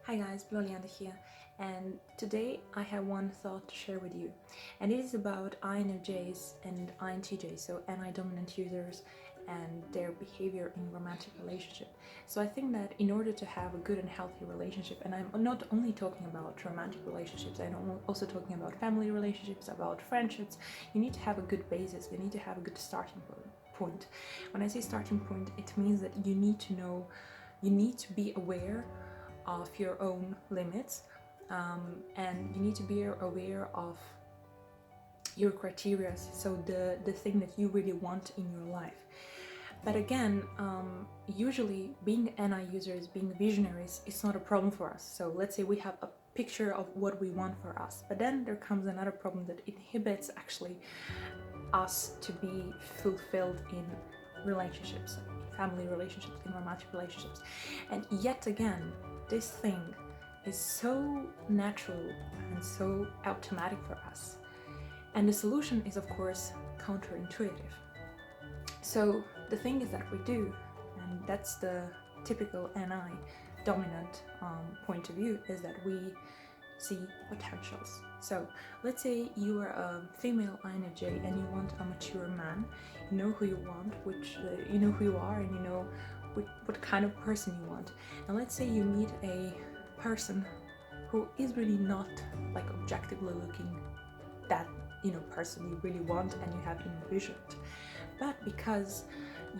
Hi guys, Loliana here, and today I have one thought to share with you, and it is about INFJs and INTJs, so NI dominant users and their behavior in romantic relationship. So I think that in order to have a good and healthy relationship, and I'm not only talking about romantic relationships, I'm also talking about family relationships, about friendships, you need to have a good basis, you need to have a good starting point. When I say starting point, it means that you need to know, you need to be aware of your own limits, and you need to be aware of your criteria, so the thing that you really want in your life. But again, usually being NI users, being visionaries, it's not a problem for us. So let's say we have a picture of what we want for us, but then there comes another problem that inhibits actually us to be fulfilled in relationships, family relationships, in romantic relationships. And yet again, this thing is so natural and so automatic for us. And the solution is, of course, counterintuitive. So the thing is that we do, and that's the typical NI dominant point of view, is that we see potentials. So let's say you are a female INFJ and you want a mature man. You know who you want, you know who you are, and you know what kind of person you want. And let's say you meet a person who is really not like objectively looking that person you really want and you have envisioned. But because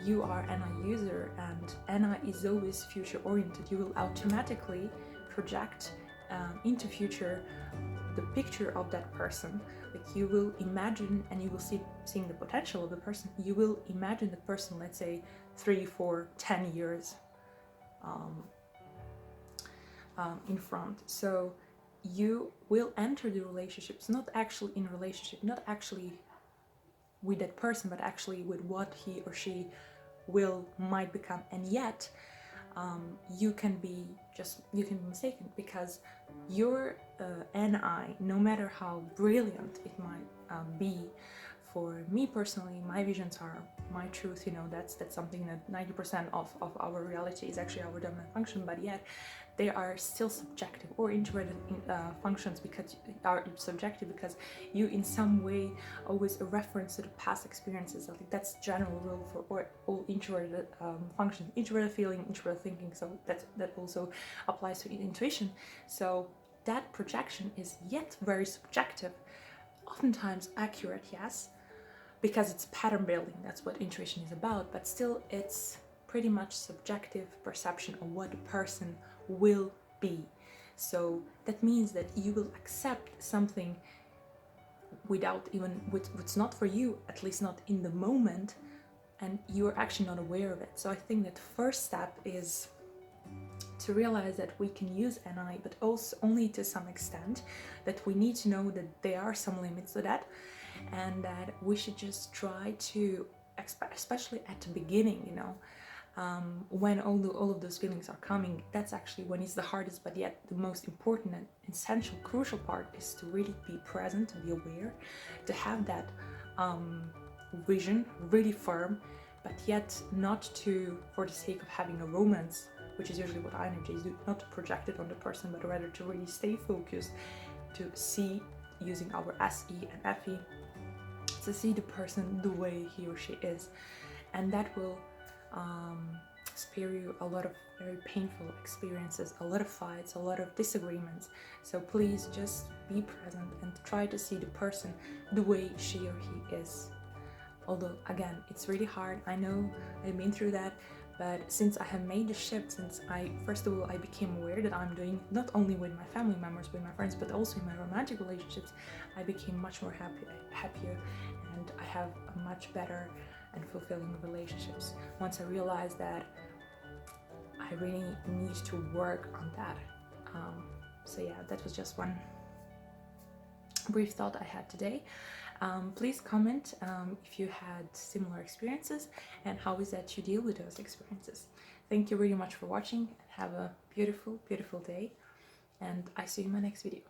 you are an NI user and NI is always future oriented, you will automatically project into future the picture of that person. Like you will imagine, and you will seeing the potential of the person. You will imagine the person, let's say 3, 4, 10 years in front. So you will enter the relationships not actually in relationship, not actually with that person, but actually with what he or she might become. And yet you can be mistaken, because your NI, no matter how brilliant it might be, for me personally, my visions are my truth. That's something that 90% of our reality is actually our dominant function, but yet they are still subjective, or introverted functions because are subjective, because you in some way always reference to the past experiences. I think that's general rule for all introverted functions: introverted feeling, introverted thinking. So that also applies to intuition. So that projection is yet very subjective, oftentimes accurate, yes, because it's pattern building. That's what intuition is about, but still it's pretty much subjective perception of what a person will be. So that means that you will accept something without even what's not for you, at least not in the moment, and you're actually not aware of it. So I think that first step is to realize that we can use NI, but also only to some extent, that we need to know that there are some limits to that, and that we should just try to, especially at the beginning, when all of those feelings are coming, that's actually when it's the hardest, but yet the most important and essential, crucial part is to really be present, to be aware, to have that vision really firm, but yet not to, for the sake of having a romance, which is usually what INFJs do, not to project it on the person, but rather to really stay focused, to see, using our SE and FE, to see the person the way he or she is. And that will spare you a lot of very painful experiences, a lot of fights, a lot of disagreements. So please just be present and try to see the person the way she or he is. Although again, it's really hard, I know, I've been through that, but since I have made the shift, since first of all I became aware that I'm doing not only with my family members, with my friends, but also in my romantic relationships, I became much more happier, and I have a much better and fulfilling relationships once I realized that I really need to work on that. So yeah, that was just one brief thought I had today. Please comment if you had similar experiences, and how is that you deal with those experiences. Thank you really much for watching, and have a beautiful, beautiful day, and I see you in my next video.